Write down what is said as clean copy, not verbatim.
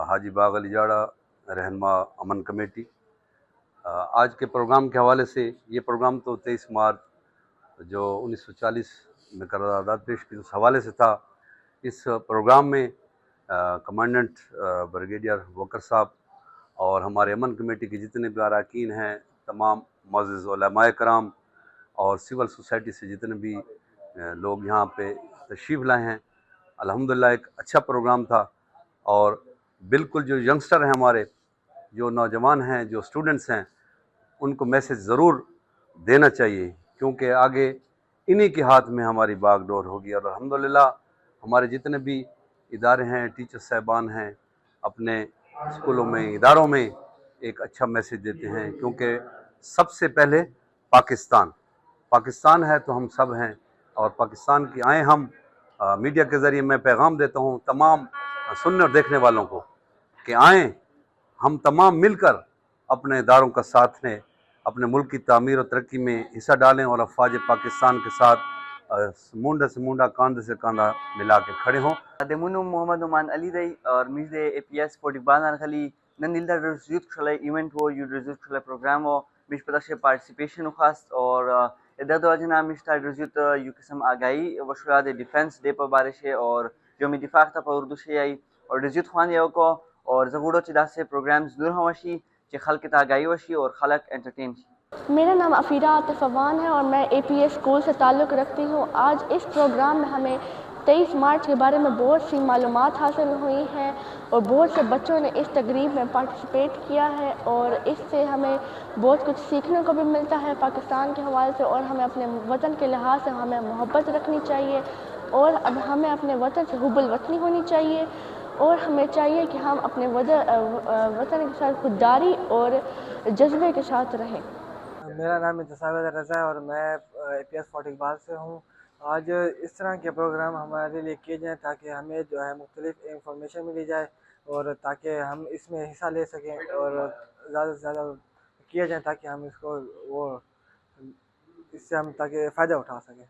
حاجی باغ علی جاڑا رہنما امن کمیٹی۔ آج کے پروگرام کے حوالے سے، یہ پروگرام تو 23 مارچ جو 1940 میں قرارداد پیش کی اس حوالے سے تھا۔ اس پروگرام میں کمانڈنٹ بریگیڈیئر وکر صاحب اور ہمارے امن کمیٹی کے جتنے بھی اراکین ہیں، تمام معزز علماء کرام اور سول سوسائٹی سے جتنے بھی لوگ یہاں پہ تشریف لائے ہیں، الحمدللہ ایک اچھا پروگرام تھا۔ اور بالکل جو ینگسٹر ہیں ہمارے، جو نوجوان ہیں، جو اسٹوڈنٹس ہیں، ان کو میسج ضرور دینا چاہیے، کیونکہ آگے انہی کے ہاتھ میں ہماری باغ ڈور ہوگی۔ اور الحمدللہ ہمارے جتنے بھی ادارے ہیں، ٹیچر صاحبان ہیں، اپنے اسکولوں میں، اداروں میں ایک اچھا میسج دیتے ہیں، کیونکہ سب سے پہلے پاکستان ہے تو ہم سب ہیں، اور پاکستان کی آئیں ہم میڈیا کے ذریعے میں پیغام دیتا ہوں تمام سننے اور دیکھنے والوں کو کہ آئیں ہم تمام مل کر اپنے اداروں کا ساتھ لیں، اپنے ملک کی تعمیر و ترقی میں حصہ ڈالیں، اور افواج پاکستان کے ساتھ مونڈا سے مونڈا، کاندھے سے کاندھا ملا کے کھڑے ہوں۔ دمونو محمد نعمان علی دی اور میزے اے پی ایس 40 خلی نن دل رزوت خلا ایونٹ ہو یو رزوت خلا پروگرام ہو بیش پتہ سے پارٹیسپیشن خاص اور ادھر دو جنا مشتا رزوت یو قسم آگاہی وشرا دے ڈیفنس ڈے پر بارش ہے اور جو می دفاع تھا پر اردو سے آئی اور رزوت خوان یو کو اور زغوڑو چدا سے پروگرامز دور ہوشی کہ خلق آگاہی وشی اور خلق انٹرٹین شی۔ میرا نام افیرہ عاطف افغان ہے اور میں اے پی ایس اسکول سے تعلق رکھتی ہوں۔ آج اس پروگرام میں ہمیں 23 مارچ کے بارے میں بہت سی معلومات حاصل ہوئی ہیں اور بہت سے بچوں نے اس تقریب میں پارٹیسپیٹ کیا ہے، اور اس سے ہمیں بہت کچھ سیکھنے کو بھی ملتا ہے پاکستان کے حوالے سے، اور ہمیں اپنے وطن کے لحاظ سے ہمیں محبت رکھنی چاہیے، اور اب ہمیں اپنے وطن سے حب الوطنی ہونی چاہیے، اور ہمیں چاہیے کہ ہم اپنے وطن کے ساتھ خودداری اور جذبے کے ساتھ رہیں۔ میرا نام تصاویر رضا ہے اور میں اے پی ایس 40 سے ہوں۔ آج اس طرح کے پروگرام ہمارے لیے کیے جائیں تاکہ ہمیں جو ہے مختلف انفارمیشن ملی جائے، اور تاکہ ہم اس میں حصہ لے سکیں، اور زیادہ سے زیادہ کیے جائیں تاکہ ہم اس سے ہم تاکہ فائدہ اٹھا سکیں۔